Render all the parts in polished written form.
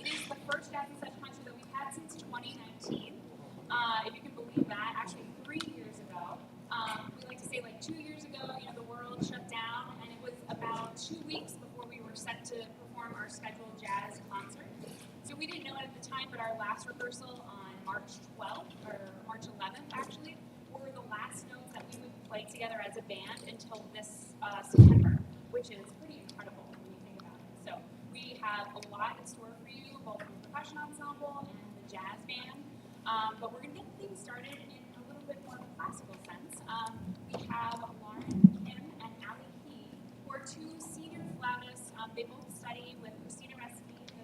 It is the first Jazz and Such concert that we've had since 2019. If you can believe that, actually 3 years ago. We like to say like 2 years ago, the world shut down, and it was about 2 weeks before we were set to perform our scheduled jazz concert. So we didn't know it at the time, but our last rehearsal on March 12th, or March 11th actually, were the last notes that we would play together as a band until this September, which is pretty incredible when you think about it. So we have a lot in store for you, both from the percussion ensemble and the jazz band. But we're going to get things started in a little bit more of a classical sense. We have Lauren, Kim, and Ali Key, who are two senior flautists. They both study with Christina Recipe, the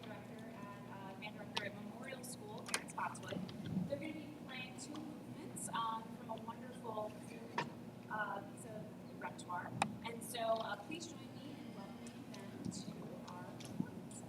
director at Memorial School here in Spotswood. They're going to be playing two movements from a wonderful piece of repertoire. And so please join me in welcoming them to our performance.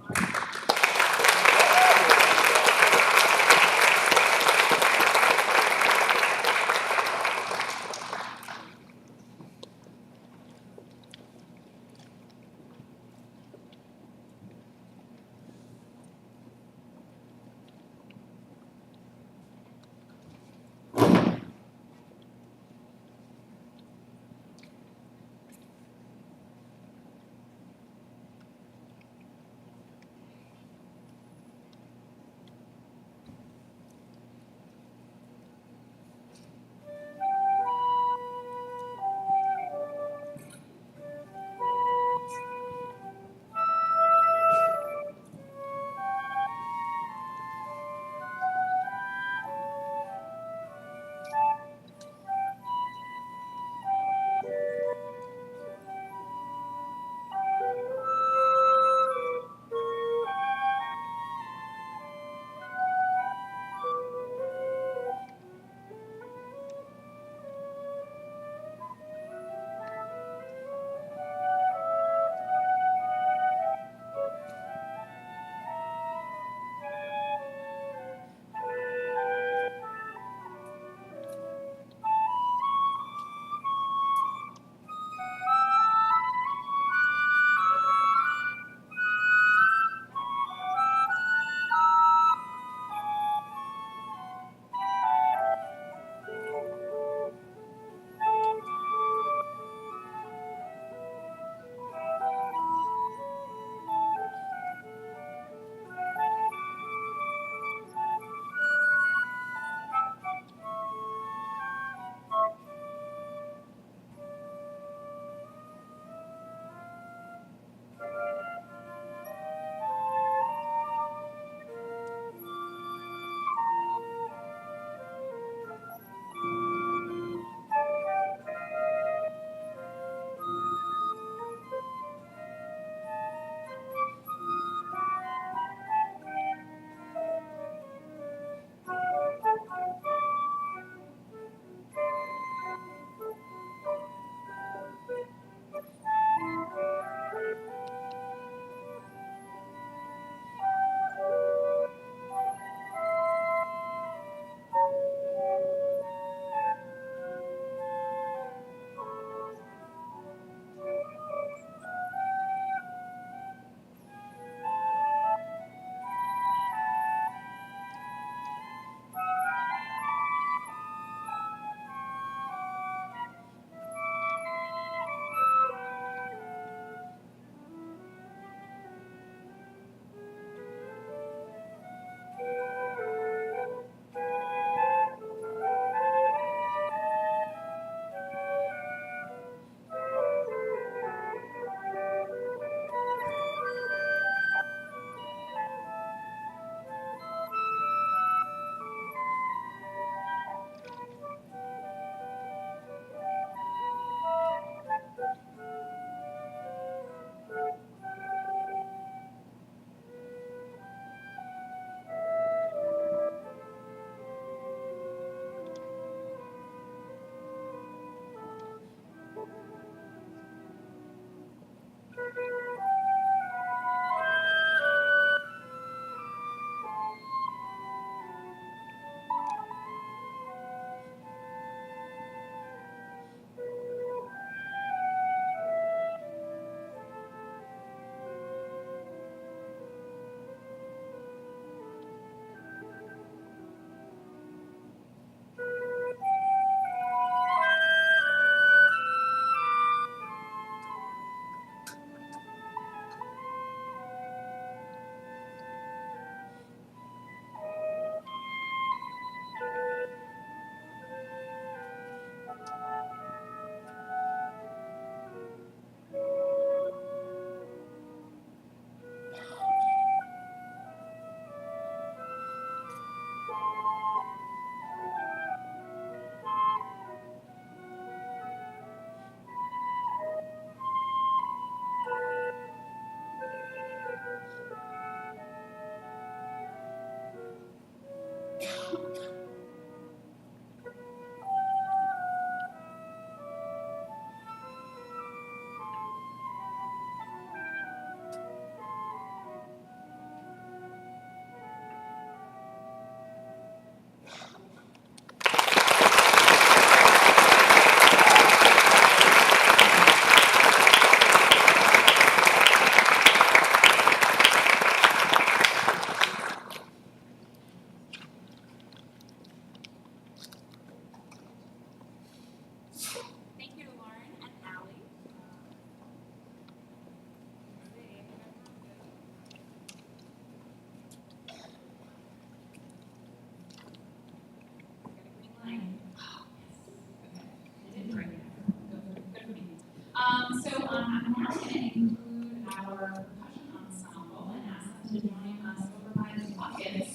include our percussion ensemble and ask them to join us over by the buckets.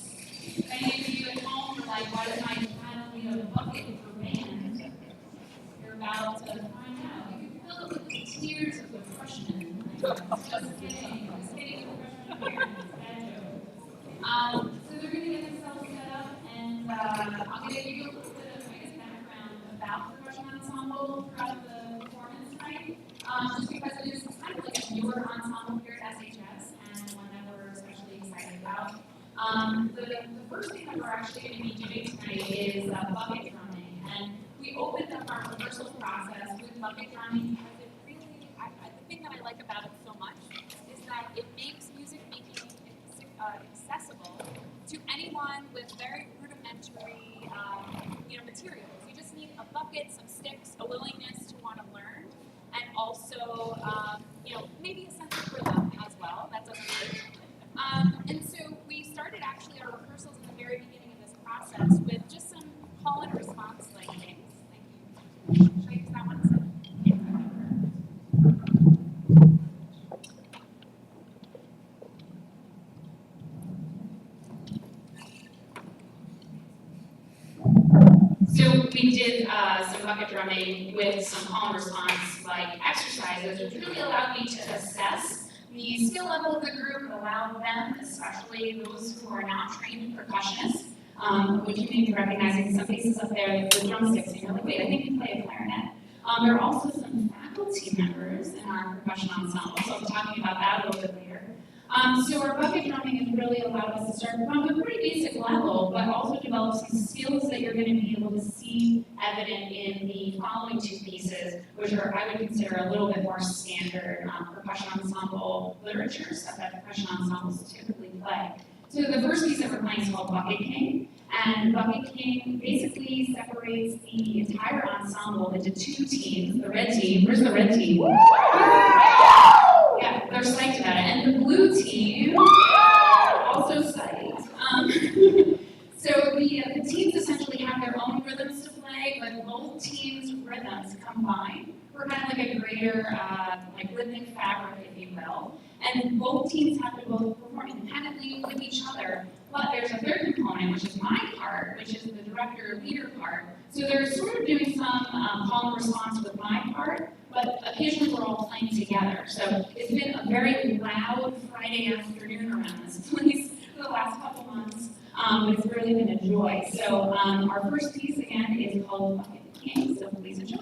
Many of you at home are like, why does my child need a bucket for band? You're about to find out. You can fill it with the tears of the freshmen. Just kidding. Just kidding. The freshmen here. So they're going to get themselves set up, and I'm going to give you a little bit of, background about the percussion ensemble throughout the performance tonight, just because it is kind of like a newer ensemble here at SHS, and one that we're especially excited about. The first thing that we're actually going to be doing tonight is bucket drumming, and we opened up our rehearsal process with bucket drumming because it really, the thing that I like about it so much is that it makes music making accessible to anyone with very rudimentary, materials. You just need a bucket, some sticks, a willingness to want to learn, and also, maybe a sense of rhythm as well. That doesn't hurt. And so we started actually our rehearsals at the very beginning of this process with just some call and response like things. Thank you. Should I use that one instead? So we did some bucket drumming with some call and response like exercises, which really allowed me to assess the skill level of the group and allow them, especially those who are not trained percussionists, which you may be recognizing in some cases up there, the drumsticks, and you're like, wait, I think you play a clarinet. There are also some faculty members in our percussion ensemble, so I'll be talking about that a little bit later. So our bucket drumming has really allowed us to start from a pretty basic level, but also develop some skills that you're going to be able to see evident in the following two pieces, which are, I would consider, a little bit more standard percussion ensemble literature, stuff that percussion ensembles typically play. So the first piece that we're playing is called Bucket King, and Bucket King basically separates the entire ensemble into two teams. The red team, where's the red team? Yeah, they're psyched about it. And the blue team, also psyched. So the teams essentially have their own rhythms to play, but both teams' rhythms combine for kind of like a greater rhythmic fabric, if you will. And both teams have to both perform independently with each other. But there's a third component, which is my part, which is the director-leader part. So they're sort of doing some call and response with my part, but occasionally we're all playing together. So it's been a very loud Friday afternoon around this place for the last couple months. But it's really been a joy. So our first piece, again, is called Bucket King, so please enjoy.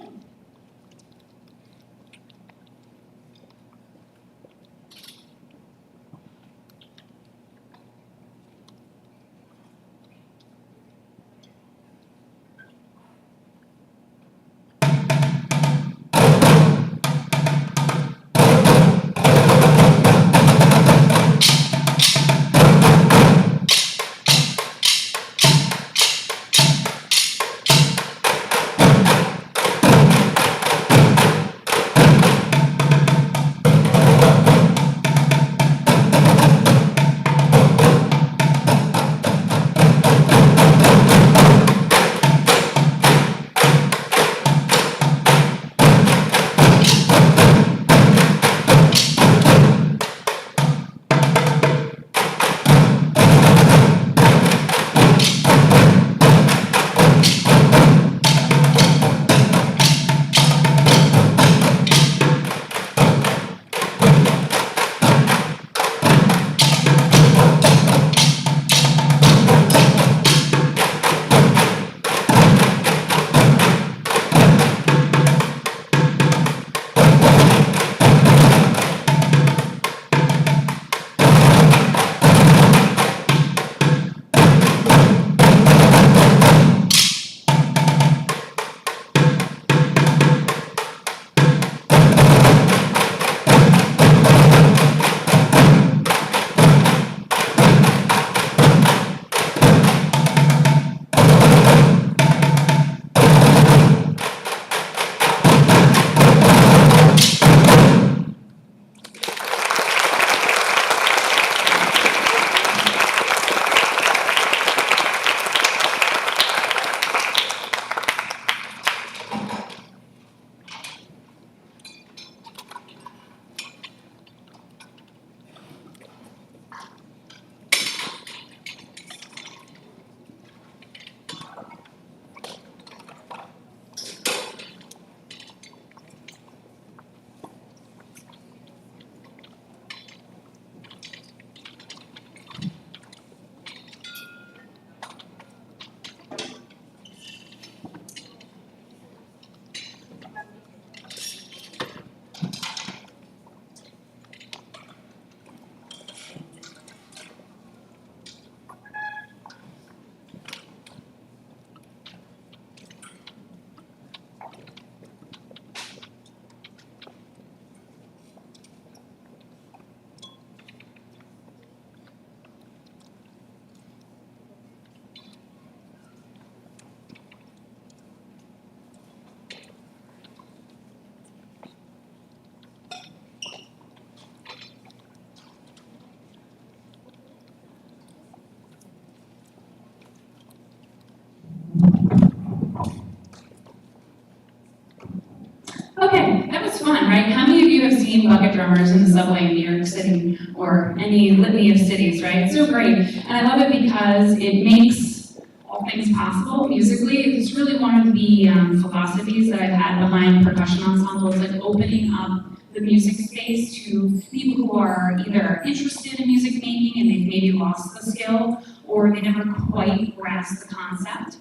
fun, right? How many of you have seen bucket drummers in the subway in New York City or any litany of cities, right? It's so great. And I love it because it makes all things possible musically. It's really one of the philosophies that I've had behind percussion ensembles, like opening up the music space to people who are either interested in music making and they've maybe lost the skill, or they never quite grasp the concept.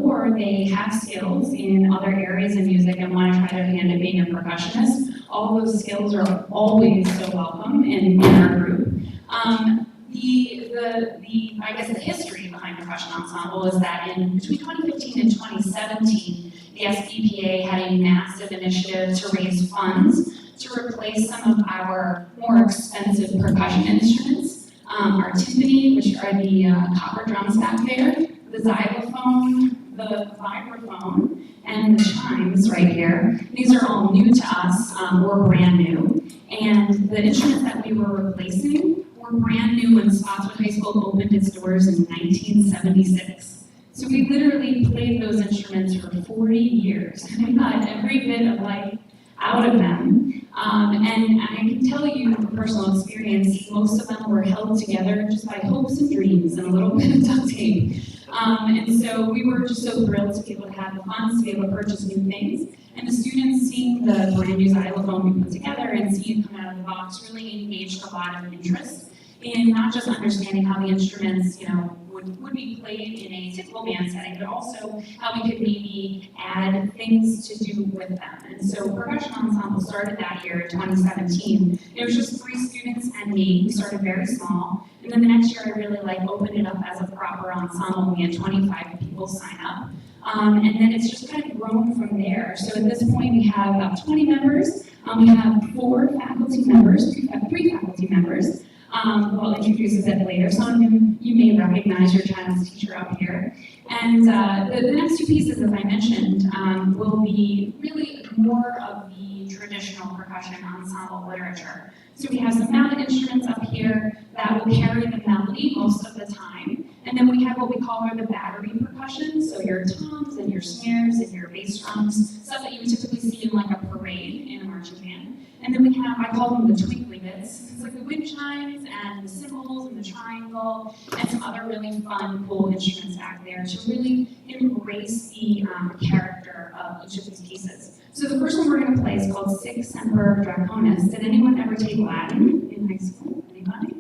Or they have skills in other areas of music and want to try their hand at being a percussionist. All those skills are always so welcome in our group. I guess the history behind percussion ensemble is that in between 2015 and 2017, the SPPA had a massive initiative to raise funds to replace some of our more expensive percussion instruments. Our timpani, which are the copper drums back there, the xylophone, the vibraphone, and the chimes right here. These are all new to us, or brand new. And the instruments that we were replacing were brand new when Spotswood High School opened its doors in 1976. So we literally played those instruments for 40 years, and we got every bit of life out of them. And I can tell you from personal experience, most of them were held together just by hopes and dreams and a little bit of duct tape. And so we were just so thrilled to be able to have the funds to be able to purchase new things. And the students seeing the brand new xylophone we put together and seeing it come out of the box really engaged a lot of interest in not just understanding how the instruments, would be played in a typical band setting, but also how we could maybe add things to do with them. And so percussion ensemble started that year in 2017. It was just 3 students and me. We started very small. And then the next year I really opened it up as a proper ensemble. We had 25 people sign up. And then it's just kind of grown from there. So at this point we have about 20 members. We have 4 faculty members. We have 3 faculty members. I'll introduce a bit later. Some of them you may recognize, your child's teacher up here. And the next 2 pieces, as I mentioned, will be really more of the traditional percussion ensemble literature. So we have some mallet instruments up here that will carry the melody most of the time. And then we have what we call the battery percussion, so your toms and your snares and your bass drums, stuff that you would typically see in a parade in a marching band. And then we have, I call them the twinkly bits. It's like the wind chimes and the cymbals and the triangle and some other really fun, cool instruments back there to really embrace the character of each of these pieces. So the first one we're going to play is called Her Draconis. Did anyone ever take Latin in high school? Anybody?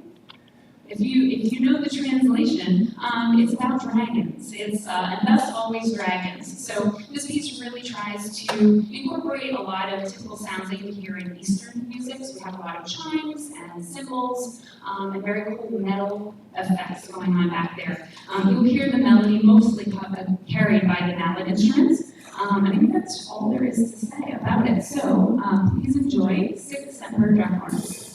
If you know the translation, it's about dragons. It's and thus always dragons. So this piece really tries to incorporate a lot of typical sounds that you hear in Eastern music. So we have a lot of chimes and cymbals and very cool metal effects going on back there. You'll hear the melody mostly carried by the mallet instruments. I think that's all there is to say about it. So please enjoy Her Draconis.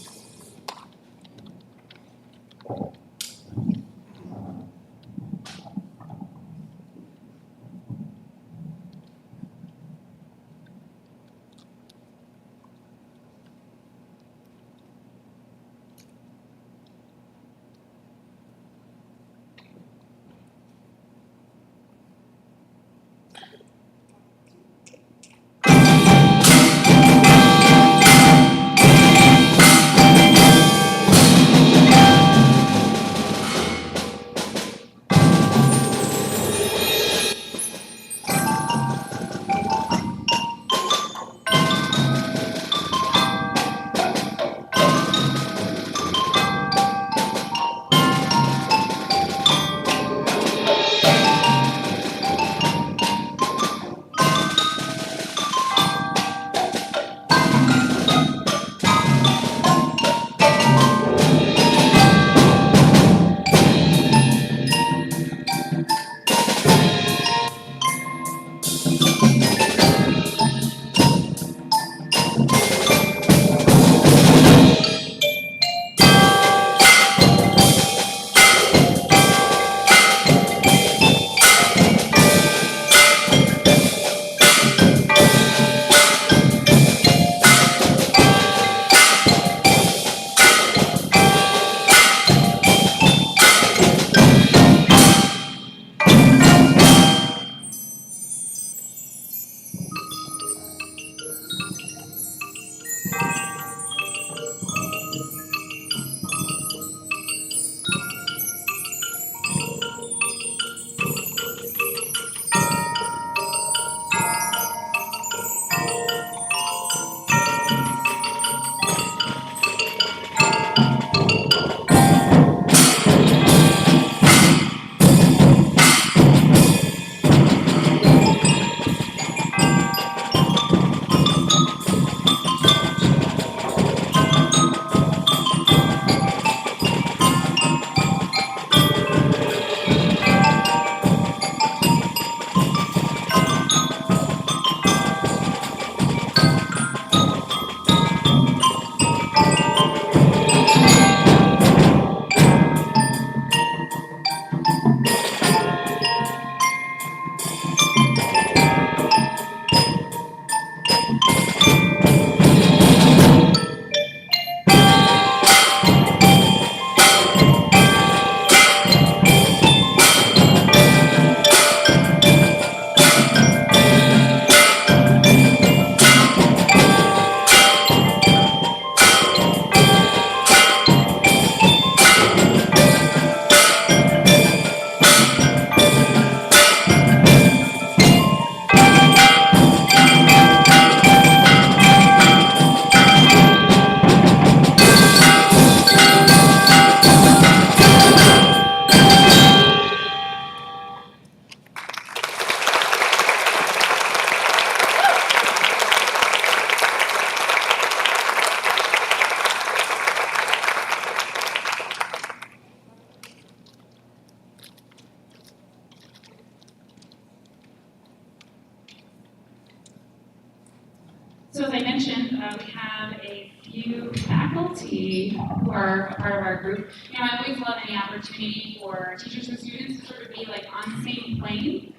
So as I mentioned, we have a few faculty who are a part of our group. You know, I always love any opportunity for teachers and students to sort of be like on the same plane.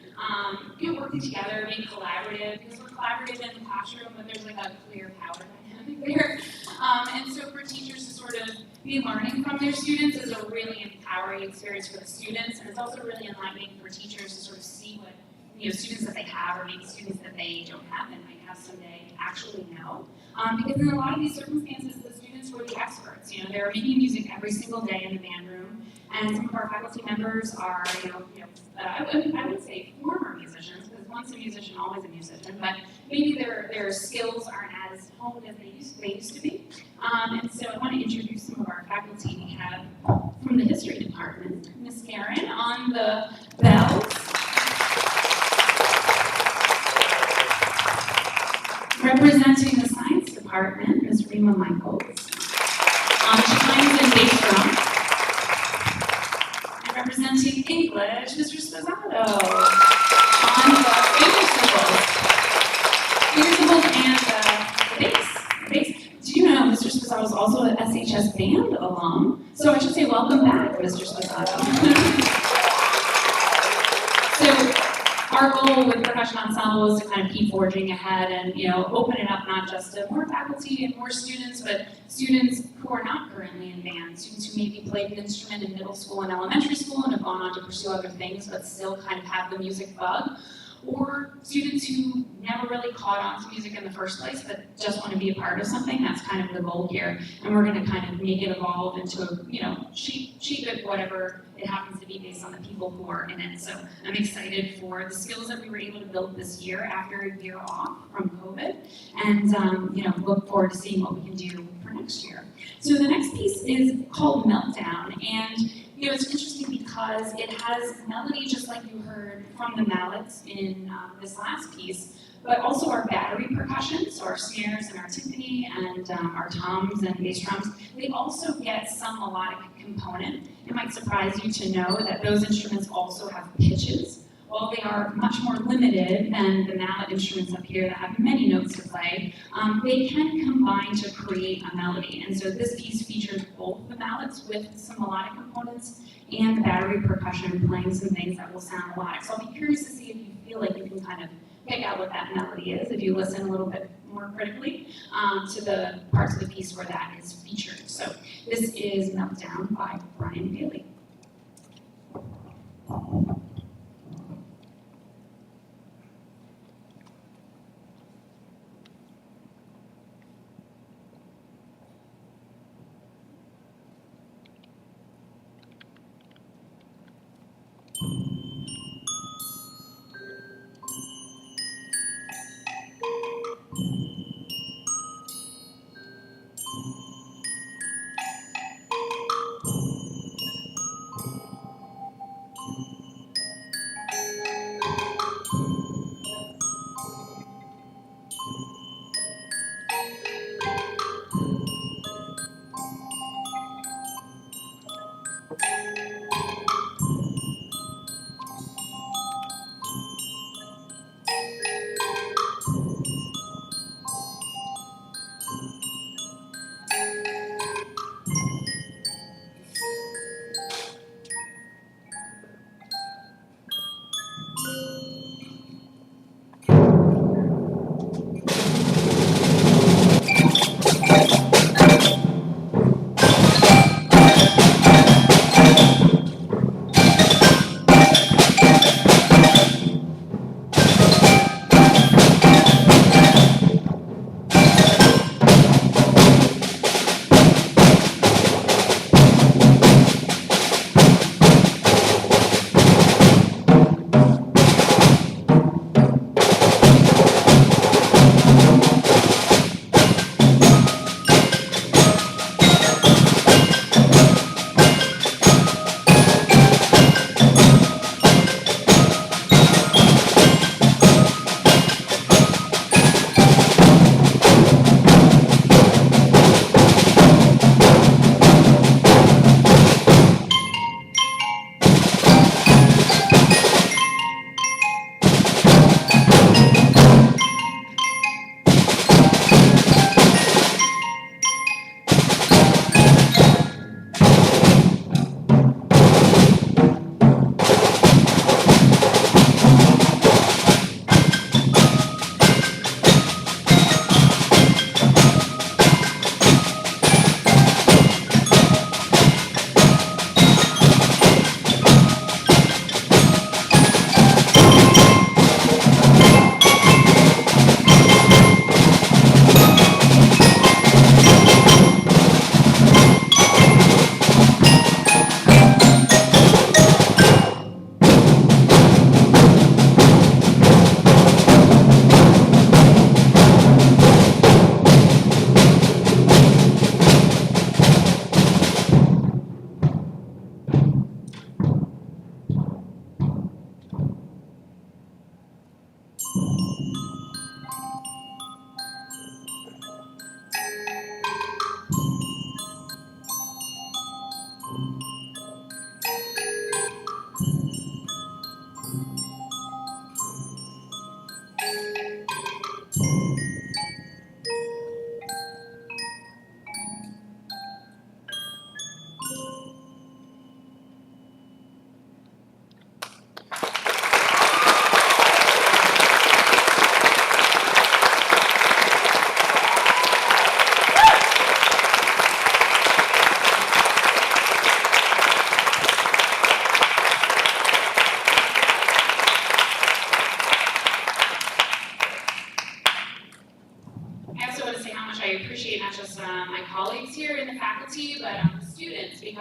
You know, working together, being collaborative, because we're collaborative in the classroom, but there's like a clear power dynamic there. And so for teachers to sort of be learning from their students is a really empowering experience for the students, and it's also really enlightening for teachers to sort of see what, you know, students that they have, or maybe students that they don't have and might have someday actually know. Because in a lot of these circumstances, the students were the experts. You know, they're making music every single day in the band room, and some of our faculty members are, I would say former musicians, because once a musician, always a musician, but maybe their skills aren't as honed as they used to be. And so I want to introduce some of our faculty. We have from the history department, Miss Karen on the bells. Representing the science department, Ms. Rima Michaels. She plays in bass drum. And representing English, Mr. Spazzato. On the finger cymbals and the bass. Do you know Mr. Spazzato is also an SHS band alum? So I should say welcome back, Mr. Spazzato. So our goal with Percussion Ensemble is to kind of keep forging ahead and, you know, open it up not just to more faculty and more students, but students who are not currently in band, students who maybe played an instrument in middle school and elementary school and have gone on to pursue other things, but still kind of have the music bug, or students who never really caught on to music in the first place, but just want to be a part of something. That's kind of the goal here, and we're going to kind of make it evolve into a, you know, shape it whatever it happens to be based on the people who are in it. So I'm excited for the skills that we were able to build this year after a year off from COVID, and you know, look forward to seeing what we can do for next year. So the next piece is called Meltdown, and you know, it's interesting because it has melody just like you heard from the mallets in this last piece, but also our battery percussion, so our snares and our timpani and our toms and bass drums, they also get some melodic component. It might surprise you to know that those instruments also have pitches. While they are much more limited than the mallet instruments up here that have many notes to play, they can combine to create a melody. And so this piece features both the mallets with some melodic components and the battery percussion playing some things that will sound melodic. So I'll be curious to see if you feel like you can kind of pick out what that melody is if you listen a little bit more critically to the parts of the piece where that is featured. So this is Meltdown by Brian Bailey.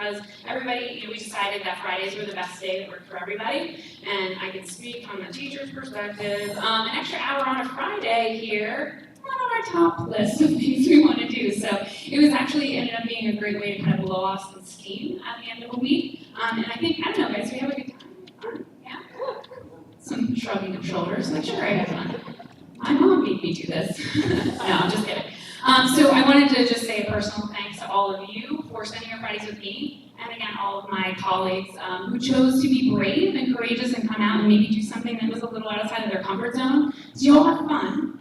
because everybody, we decided that Fridays were the best day that worked for everybody, and I can speak from the teacher's perspective. An extra hour on a Friday here, not on our top list of things we want to do, so it was actually ended up being a great way to kind of blow off some steam at the end of the week, and I think, I don't know guys, we have a good time? Yeah? Some shrugging of shoulders, like sure, I have fun. My mom made me do this. No, I'm just kidding. So I wanted to just say a personal thanks to all of you for spending your Fridays with me, and again, all of my colleagues who chose to be brave and courageous and come out and maybe do something that was a little outside of their comfort zone. Did you all have fun?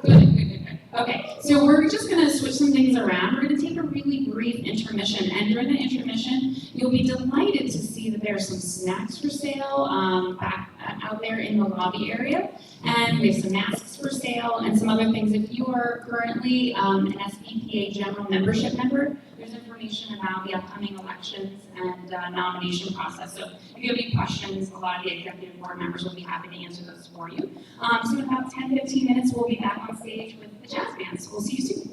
Good. Okay, so we're just going to switch some things around. We're going to take a really brief intermission, and during the intermission, you'll be delighted to see that there are some snacks for sale back out there in the lobby area, and we have some masks for sale and some other things. If you are currently an SPPA general membership member, there's information about the upcoming elections and nomination process. So if you have any questions, a lot of the executive board members will be happy to answer those for you. So in about 10-15 minutes, we'll be back on stage with the jazz band. So we'll see you soon.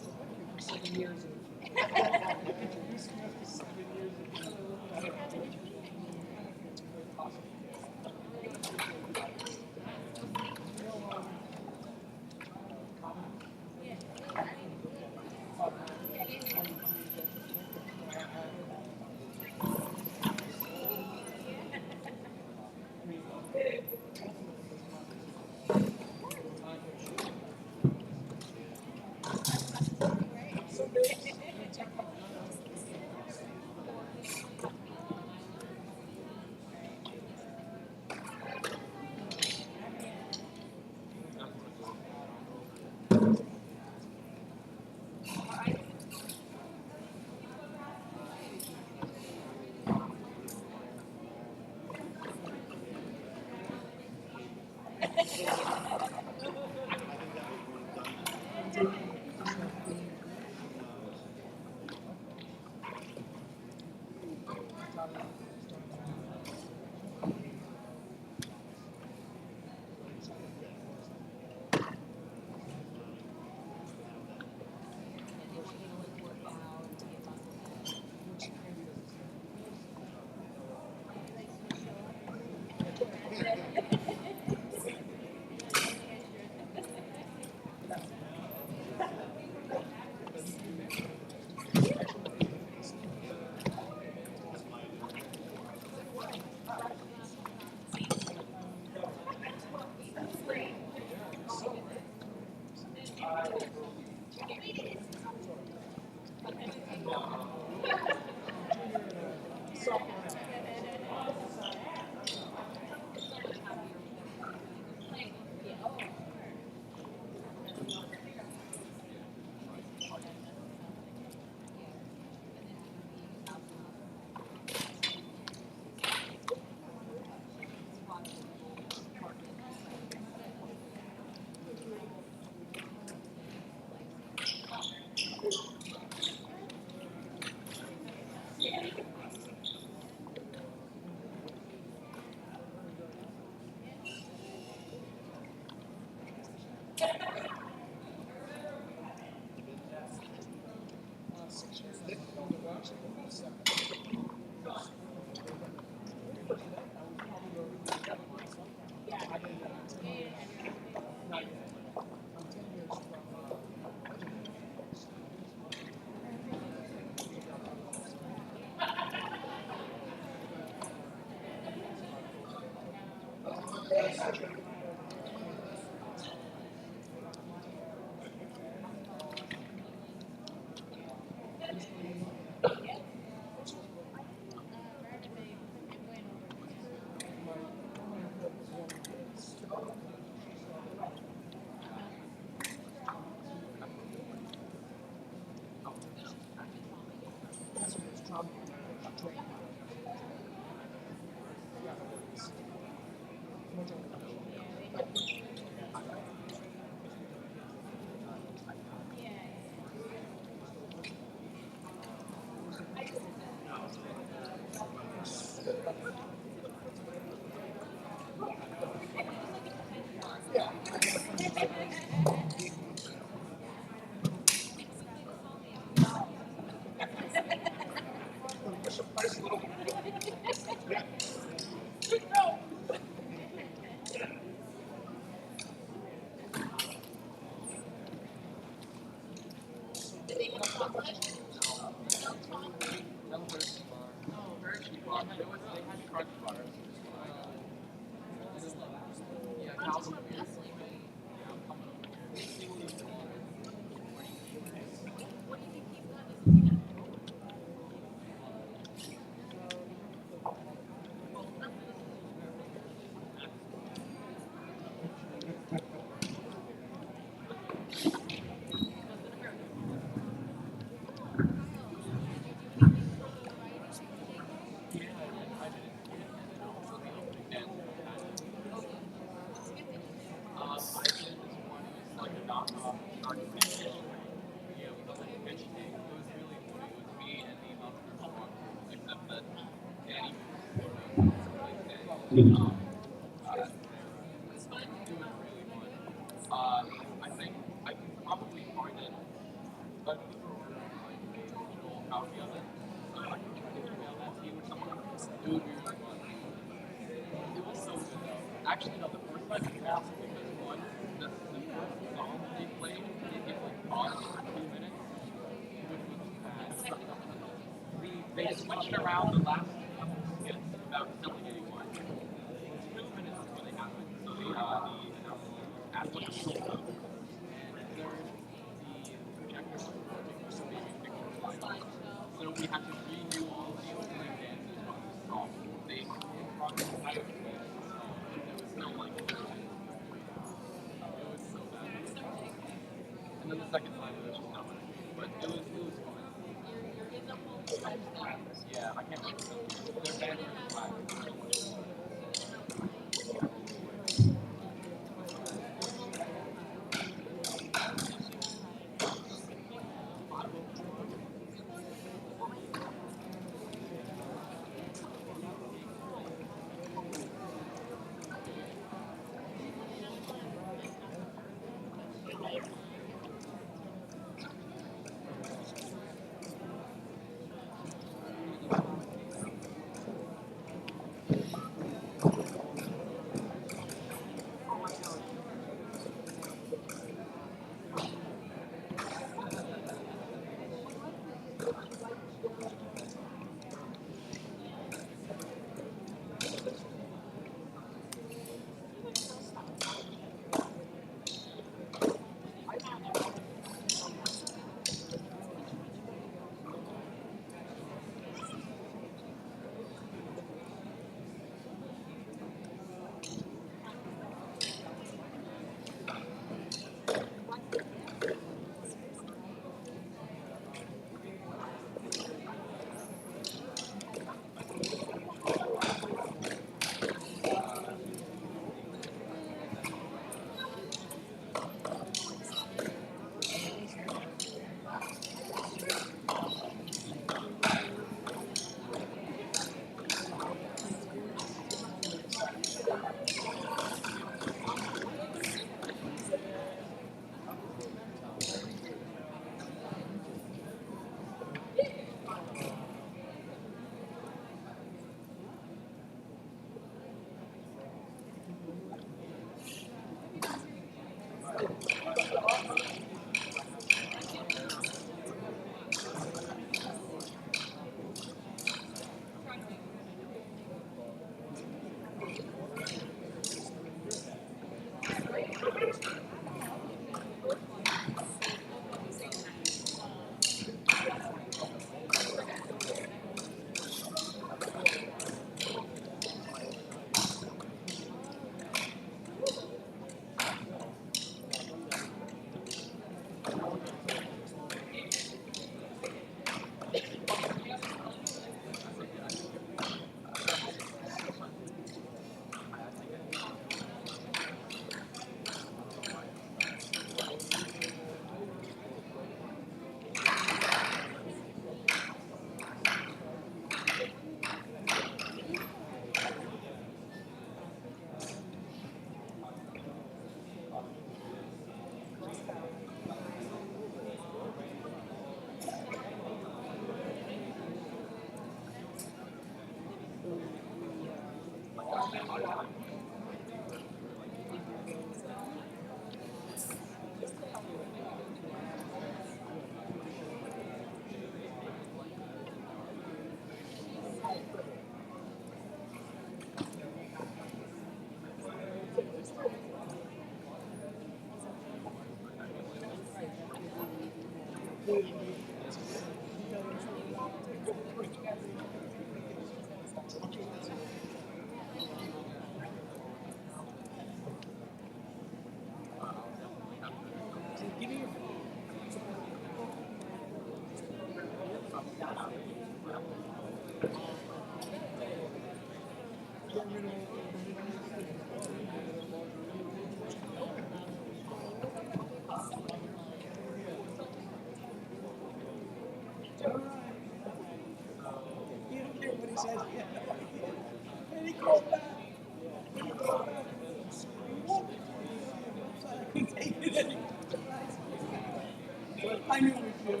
I knew we could.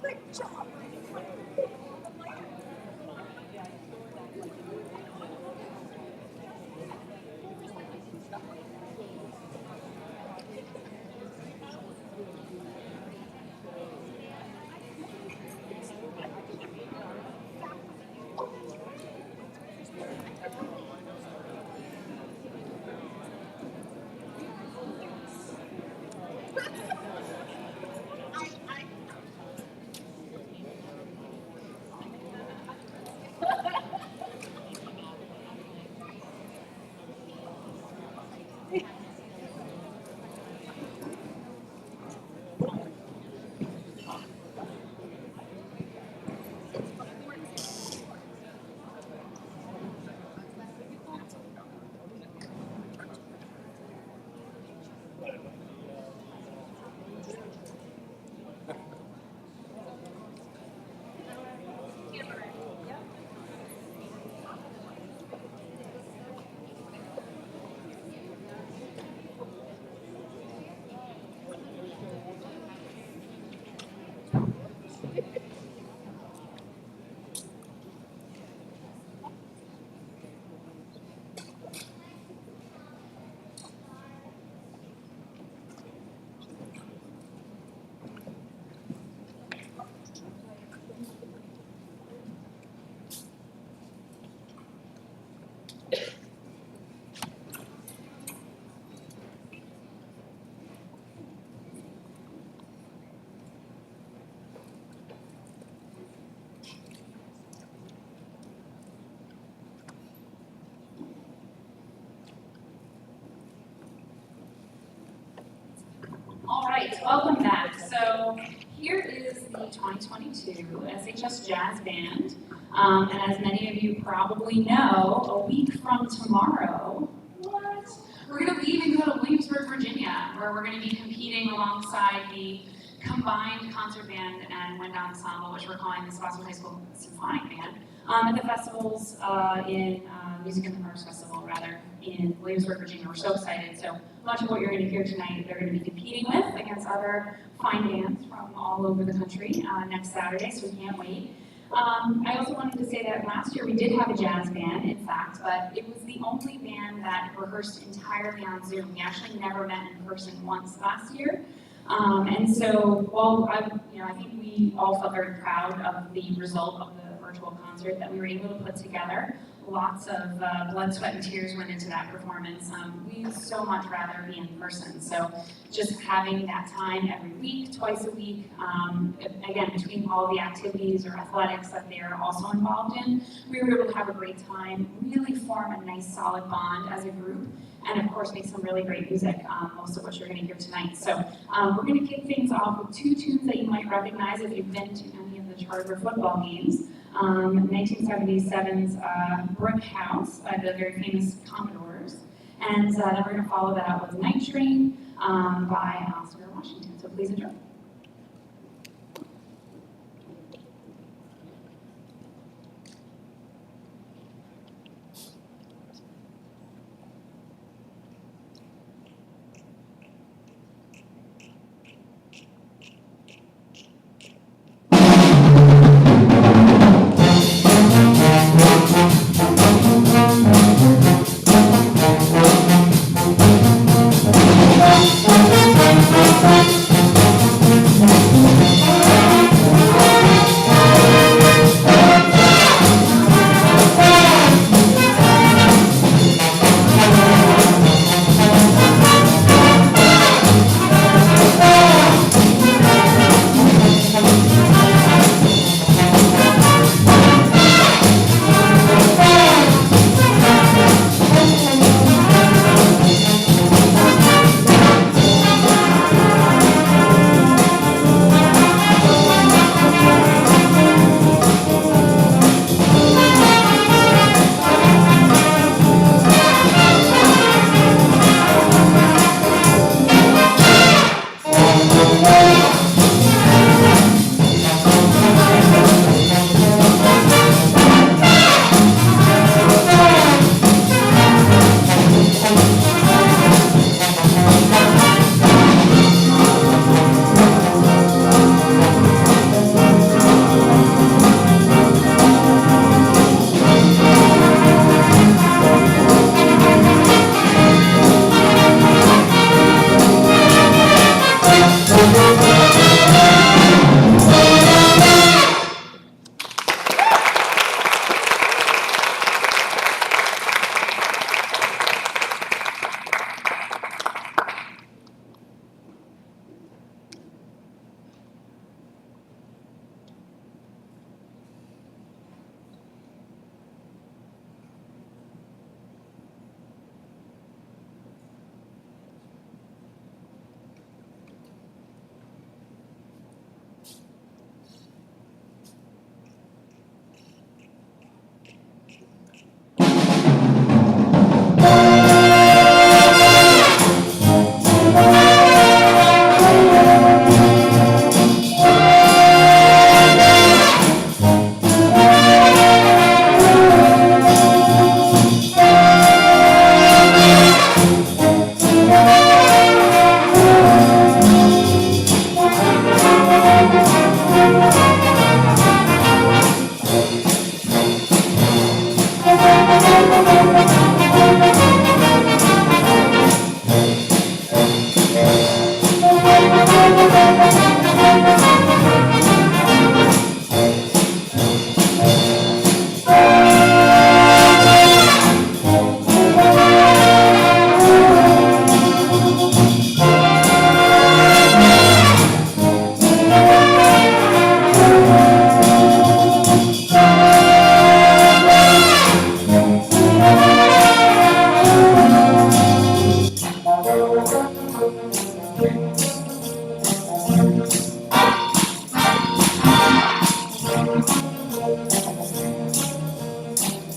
Great job. All right, welcome back. So here is the 2022 SHS Jazz Band. And as many of you probably know, a week from tomorrow, we're going to leave and go to Williamsburg, Virginia, where we're going to be competing alongside the combined concert band and wind ensemble, which we're calling the Spotswood High School Symphonic Band, at the festivals Music and the Arts Festival, rather, in Williamsburg, Virginia. We're so excited. So much of what you're going to hear tonight, they're going to be competing with against other fine bands from all over the country next Saturday, so we can't wait. I also wanted to say that last year we did have a jazz band, in fact, but it was the only band that rehearsed entirely on Zoom. We actually never met in person once last year. And so, while I think we all felt very proud of the result of the virtual concert that we were able to put together. Lots of blood, sweat, and tears went into that performance. We'd so much rather be in person. So just having that time every week, twice a week, again, between all the activities or athletics that they're also involved in, we were able to have a great time, really form a nice solid bond as a group, and of course make some really great music, most of which you're going to hear tonight. So we're going to kick things off with two tunes that you might recognize if you've been to any of the Charter football games. 1977's Brick House by the very famous Commodores. And then we're going to follow that up with Night Train by Oscar Washington. So please enjoy.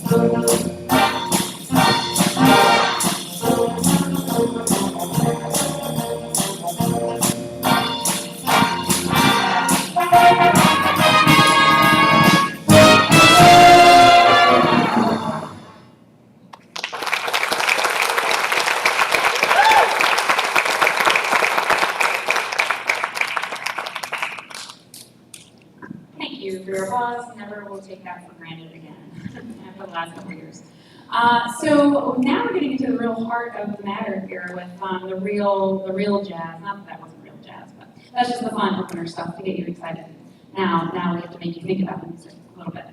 Thank you for your applause. Never will take that for granted again after the last couple of years. So now we're getting into the real heart of the matter here with the real jazz. Not that that wasn't real jazz, but that's just the fun opener stuff to get you excited. Now we have to make you think about the music a little bit.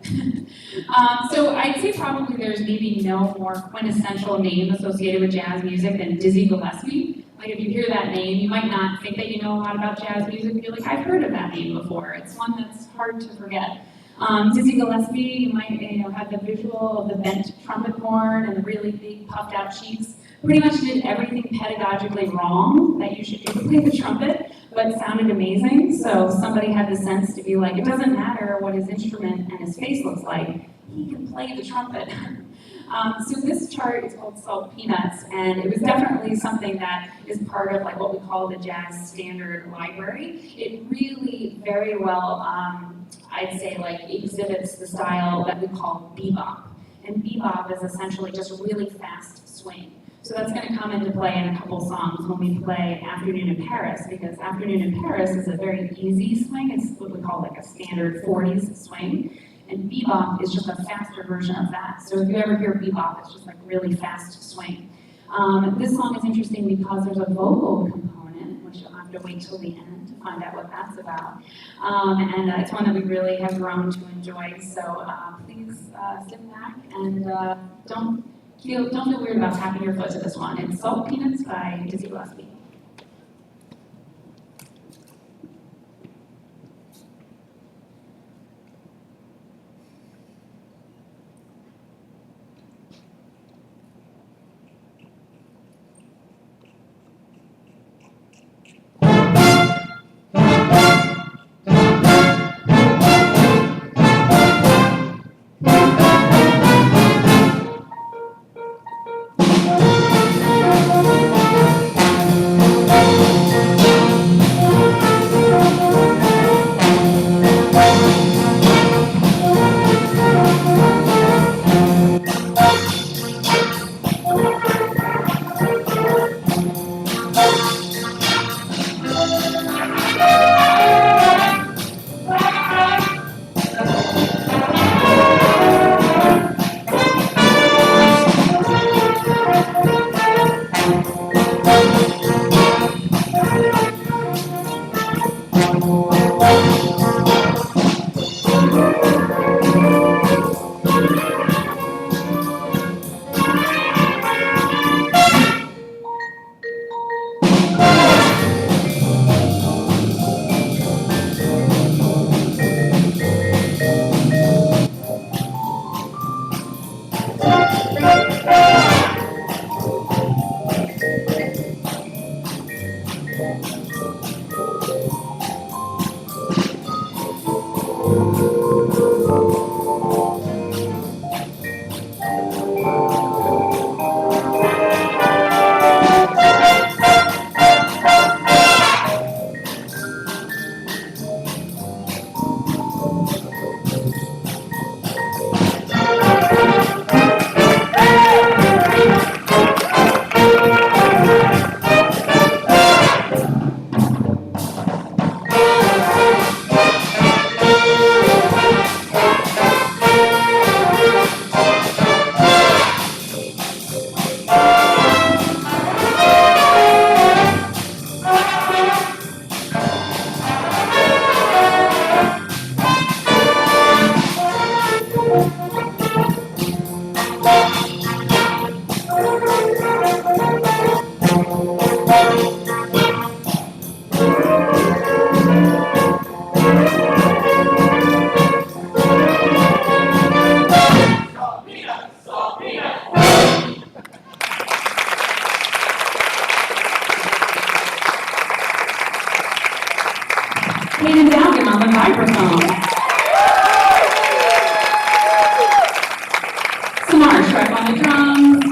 So I'd say probably there's maybe no more quintessential name associated with jazz music than Dizzy Gillespie. Like if you hear that name, you might not think that you know a lot about jazz music. You're like, I've heard of that name before. It's one that's hard to forget. Dizzy Gillespie, you might have the visual of the bent trumpet horn and the really big puffed out cheeks. Pretty much did everything pedagogically wrong that you should do to play the trumpet, but sounded amazing. So somebody had the sense to be like, it doesn't matter what his instrument and his face looks like, he can play the trumpet. So this chart is called Salt Peanuts, and it was definitely something that is part of like what we call the jazz standard library. It really very well, I'd say, like exhibits the style that we call bebop. And bebop is essentially just really fast swing. So that's going to come into play in a couple songs when we play Afternoon in Paris, because Afternoon in Paris is a very easy swing. It's what we call like a standard 40s swing. And bebop is just a faster version of that. So if you ever hear bebop, it's just like really fast swing. This song is interesting because there's a vocal component, which you'll have to wait till the end to find out what that's about. And it's one that we really have grown to enjoy. So please sit back and don't feel weird about tapping your foot to this one. It's Salt Peanuts by Dizzy Gillespie. Trev on the drums.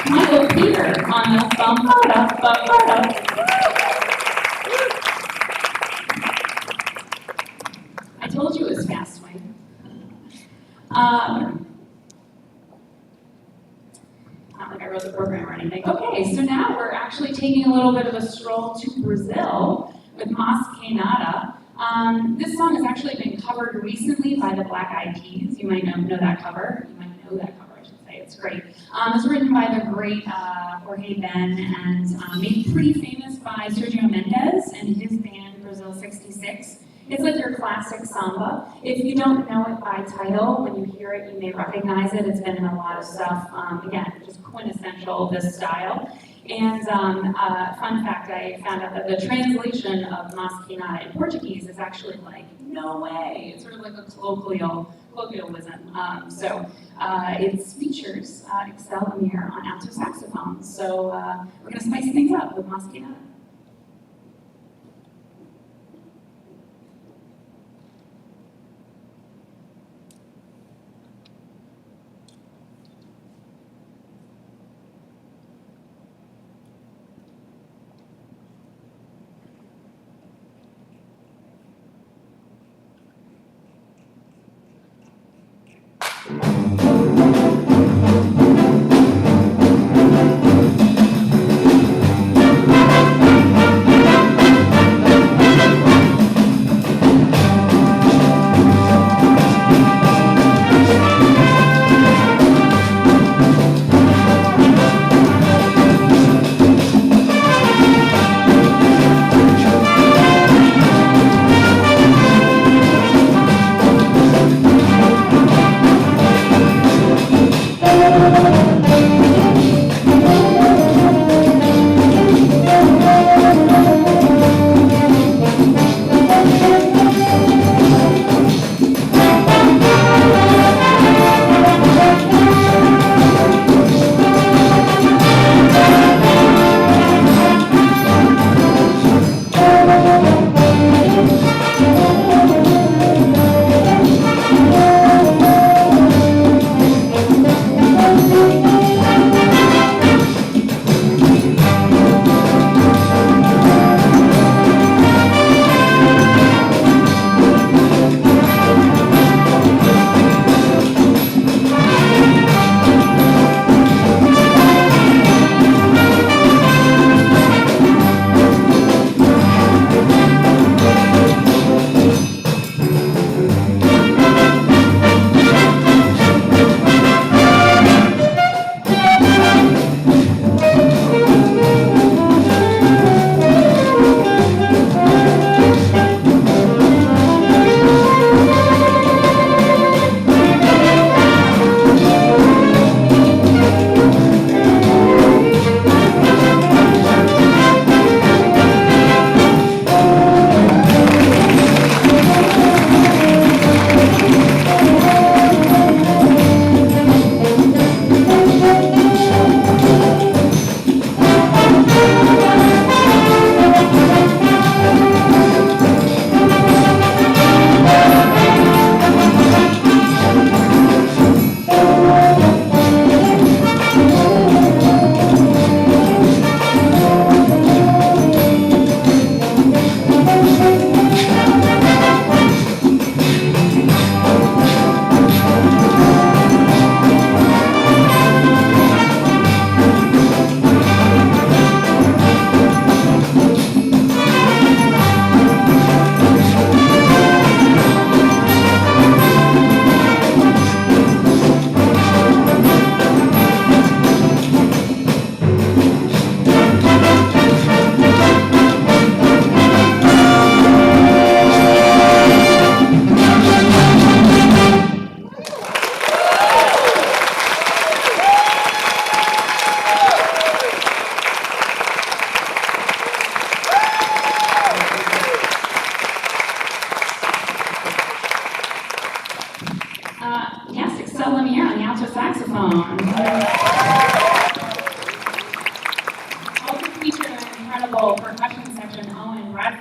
Michael Peter on the bum-ba-da-ba-ba-da. I told you it was fast swing. Not like I wrote the program or anything. Okay, so now we're actually taking a little bit of a stroll to Brazil with Mas Que Nada. This song has actually been covered recently by the Black Eyed Peas. You might know that cover. You might know that cover, I should say. It's great. It's written by the great Jorge Ben and made pretty famous by Sergio Mendes and his band Brazil 66. It's like your classic samba. If you don't know it by title, when you hear it, you may recognize it. It's been in a lot of stuff. Again, just quintessential, this style. And fun fact, I found out that the translation of Mas Que Nada in Portuguese is actually like, no way. It's sort of like a colloquialism. It features Excel Amir on alto saxophone. So we're going to spice things up with Mas Que Nada.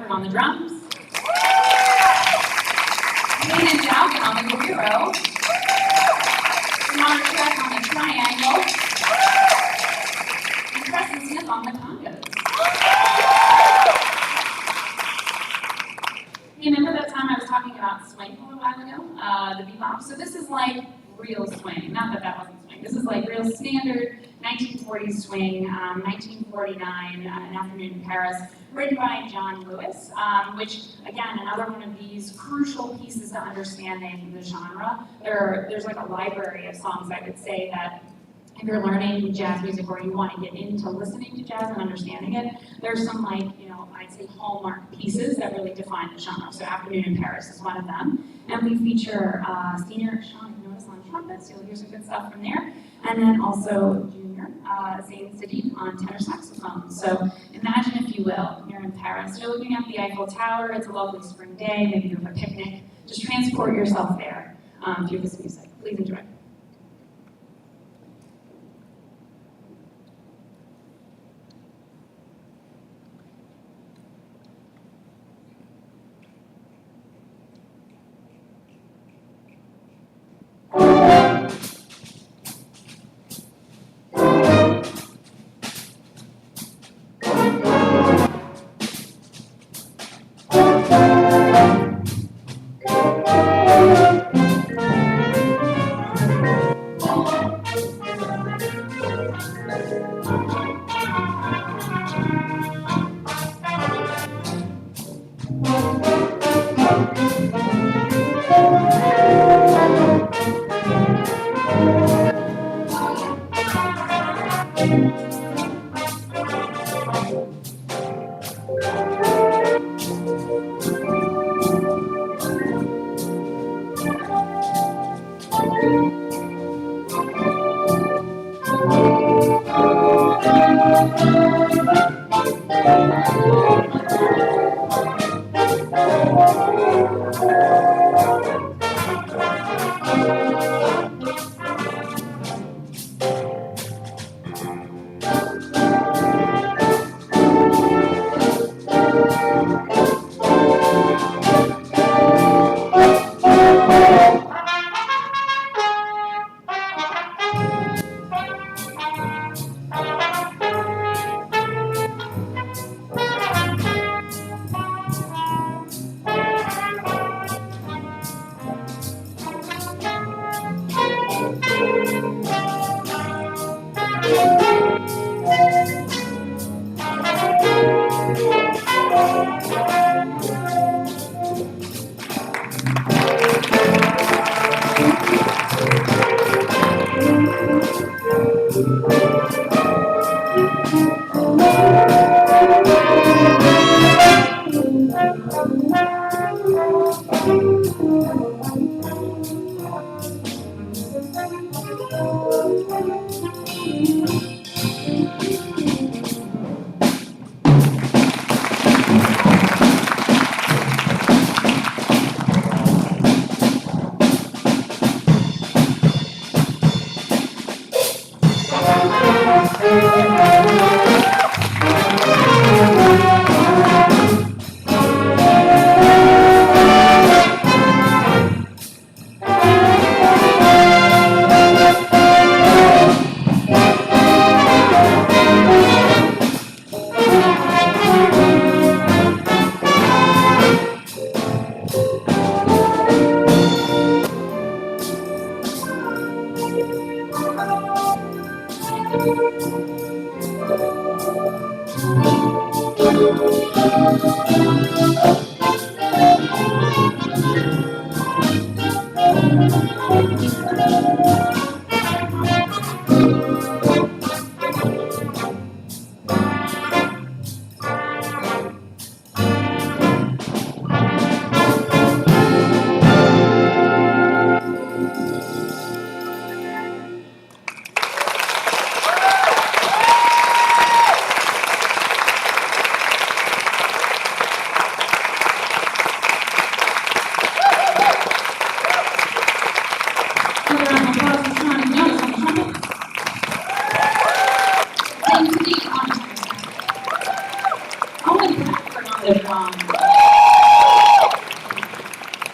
On the drums. Hayden Dalkin on the guiro. real swing. Not that that wasn't swing. This is like real standard 1940s swing, 1949, An Afternoon in Paris, written by John Lewis, which, again, another one of these crucial pieces to understanding the genre. There's like a library of songs, I would say, that if you're learning jazz music or you want to get into listening to jazz and understanding it, there's some, like, I'd say hallmark pieces that really define the genre. So Afternoon in Paris is one of them. And we feature senior Sean Notice on trumpets, you'll hear some good stuff from there. And then also junior Zayn Sadiq on tenor saxophone. So imagine, if you will, you're in Paris, you're looking at the Eiffel Tower, it's a lovely spring day, maybe you have a picnic. Just transport yourself there through this music. Please enjoy.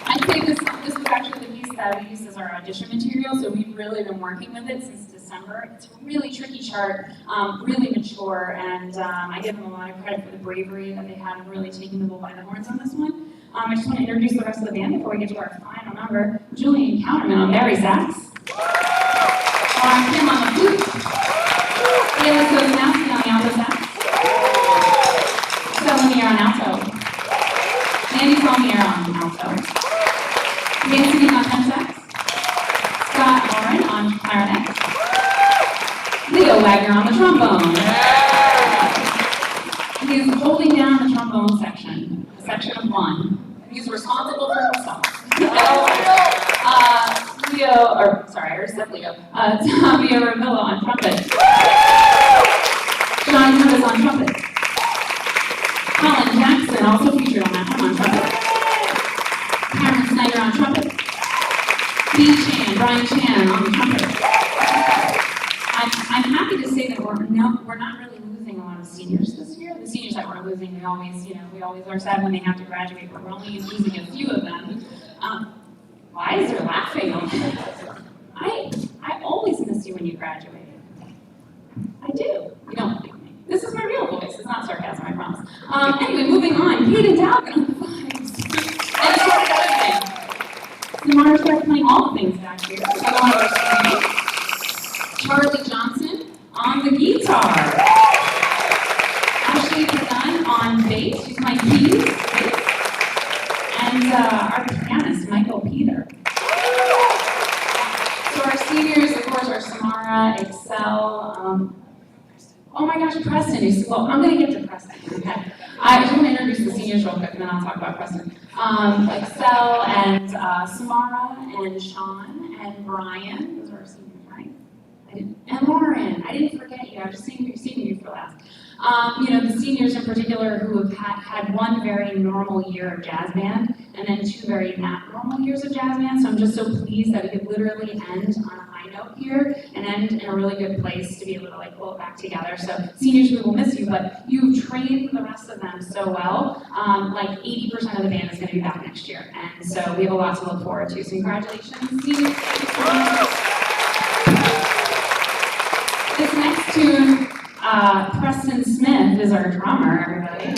I'd say this was actually the piece that we used as our audition material, so we've really been working with it since December. It's a really tricky chart, really mature, and I give them a lot of credit for the bravery that they had in really taking the bull by the horns on this one. I just want to introduce the rest of the band before we get to our final number. Julian Counterman on Barry sax. Lauren Kim on the flute. Kayla Kozanowski on the alto sax. Selenier on alto. Andy Palmier on alto. Nancy on tenor sax. Scott Lauren on clarinet. Leo Wagner on the trombone. He's holding down the trombone section, a section of one. He's responsible for himself. Tavia Ravillo on trumpet. John Curtis on trumpet. Colin Jackson, also featured on that one, on trumpet. Cameron Snyder on trumpet. Brian Chan on the trumpet. I'm happy to say that we're not really losing a lot of seniors this year. The seniors that we're losing, we always are sad when they have to graduate, but we're only losing a few of them. Why is there laughing? I always miss you when you graduate. I do. You don't believe me. This is my real voice. It's not sarcasm, I promise. Anyway, moving on. Kaden Dalvin on the vibes. And Samara started playing all the things back here. Charlie Johnson on the guitar. Ashley Pagan on bass. She's my keys. And our pianist, Michael Peter. So our seniors, of course, are Samara, Excel, oh my gosh, Preston. Well, I'm going to get to Preston. Okay. I just want to introduce the seniors real quick, and then I'll talk about Preston. Excel and Samara and Sean and Brian. Those are our seniors, right? And Lauren. I didn't forget you. I was just saving you for last. The seniors in particular who have had one very normal year of jazz band and then two very not normal years of jazz band. So I'm just so pleased that we could literally end on a high note here and end in a really good place to be able to pull it back together. So seniors, we will miss you, but you've trained the rest of them so well. 80% of the band is going to be back next year. And so we have a lot to look forward to. So congratulations, seniors. This next tune, Preston Smith is our drummer, everybody.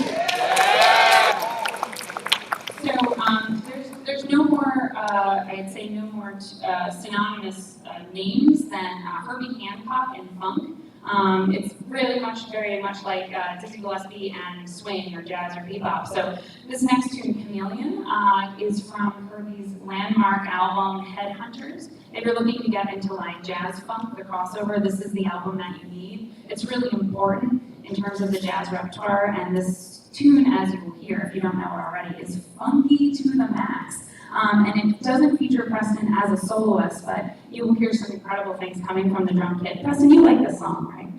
So there's no more, I'd say no more synonymous names than Herbie Hancock and funk. It's really very much like Dizzy Gillespie and swing or jazz or bebop. So this next tune, Chameleon, is from Herbie's landmark album, Headhunters. If you're looking to get into jazz funk, the crossover, this is the album that you need. It's really important in terms of the jazz repertoire, and this tune, as you will hear, if you don't know it already, is funky to the max. And it doesn't feature Preston as a soloist, but you will hear some incredible things coming from the drum kit. Preston, you like this song, right?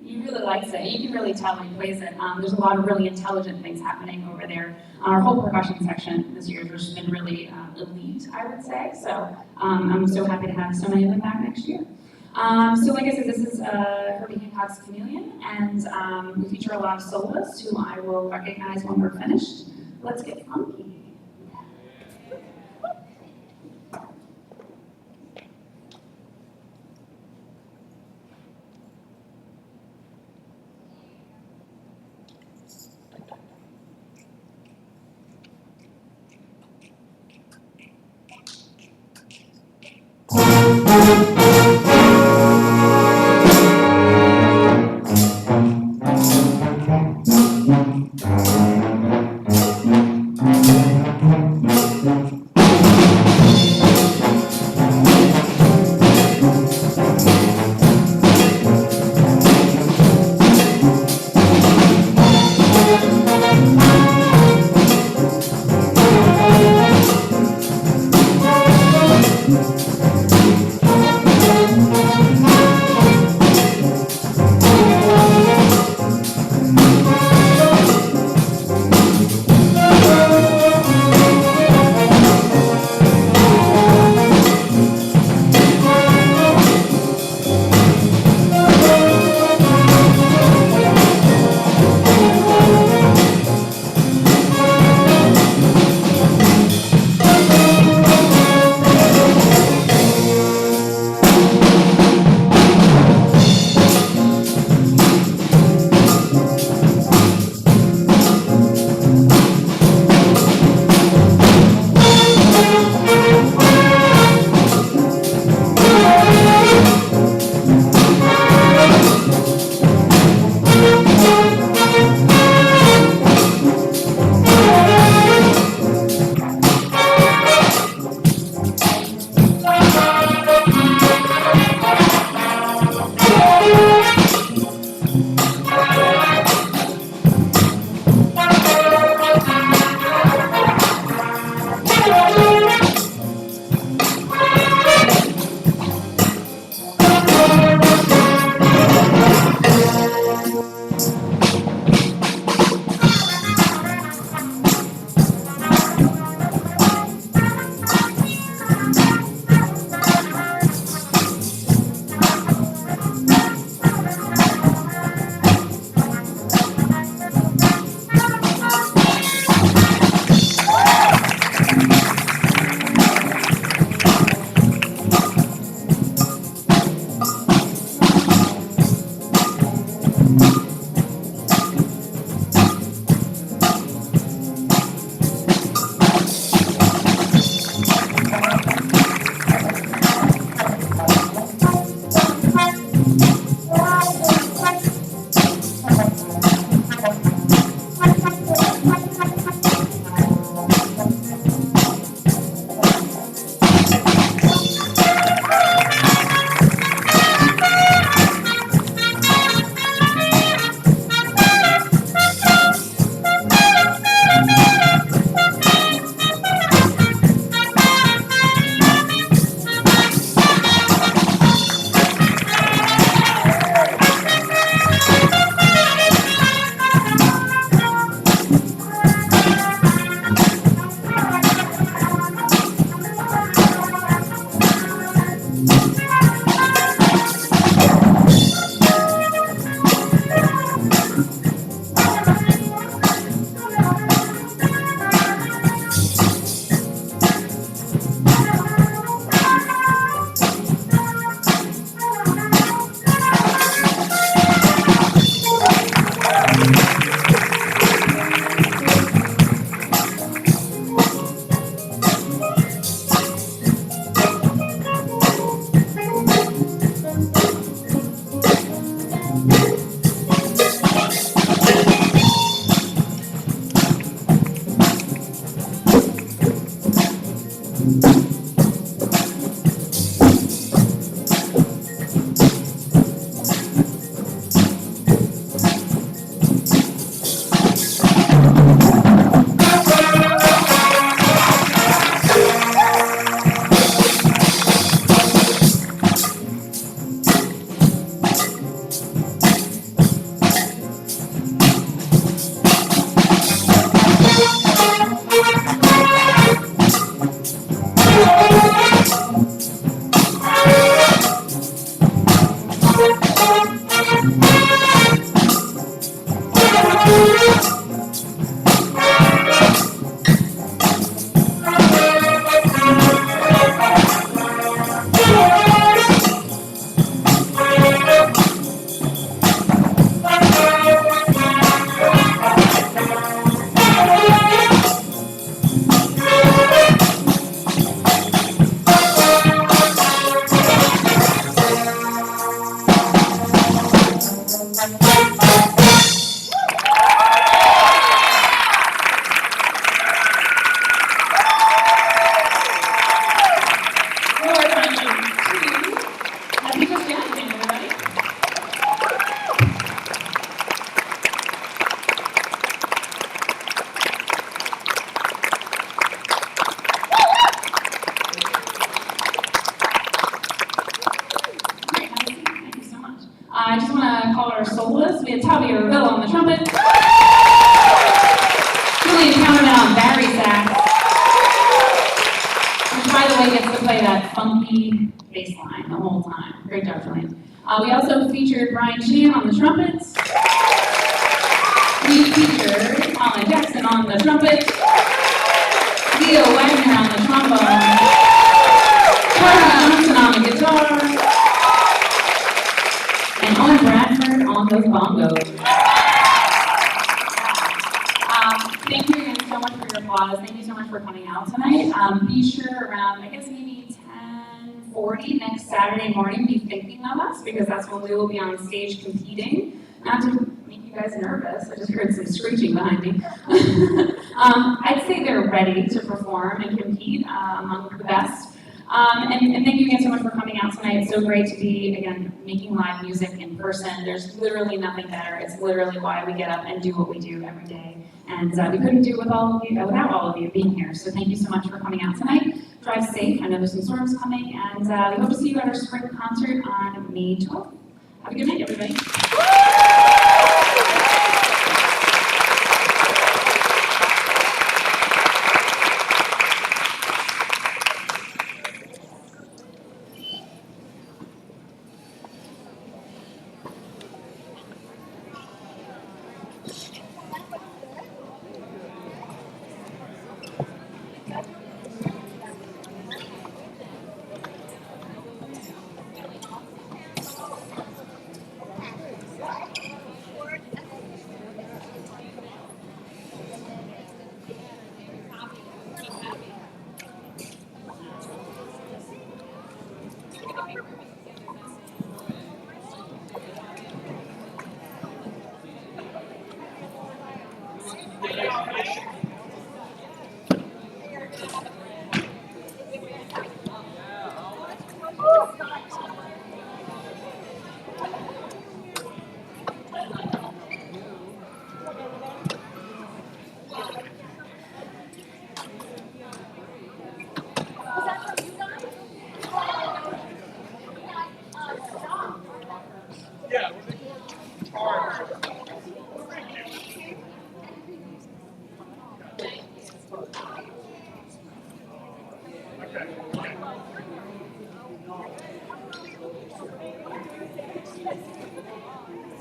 He really likes it. You can really tell when he plays it. There's a lot of really intelligent things happening over there. Our whole percussion section this year has been really elite, I would say. So I'm so happy to have so many of them back next year. So like I said, this is Herbie Hancock's Chameleon, and we feature a lot of soloists who I will recognize when we're finished. Let's get funky. I just want to call our soloists. We have Tavi Revilla on the trumpet. Julian Counterman on Barry sax. Which, by the way, gets to play that funky bass line the whole time. Great job, Julian. We also featured Brian Sheehan on the trumpets. We featured Colin Jackson on the trumpet. Leo Wagner on the trombone. Charlie Johnson on the guitar. And Owen Bradford on those bongos. Thank you again so much for your applause. Thank you so much for coming out tonight. Be sure around, I guess maybe 10:40 next Saturday morning, be thinking of us, because that's when we will be on stage competing. Not to make you guys nervous, I just heard some screeching behind me. I'd say they're ready to perform and compete among the best. And thank you again so much for coming out tonight. It's so great to be, again, making live music in person. There's literally nothing better. It's literally why we get up and do what we do every day. And we couldn't do it with all of you, without all of you being here. So thank you so much for coming out tonight. Drive safe. I know there's some storms coming. And we hope to see you at our spring concert on May 12th. Have a good night, everybody.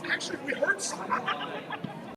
Actually, we heard something.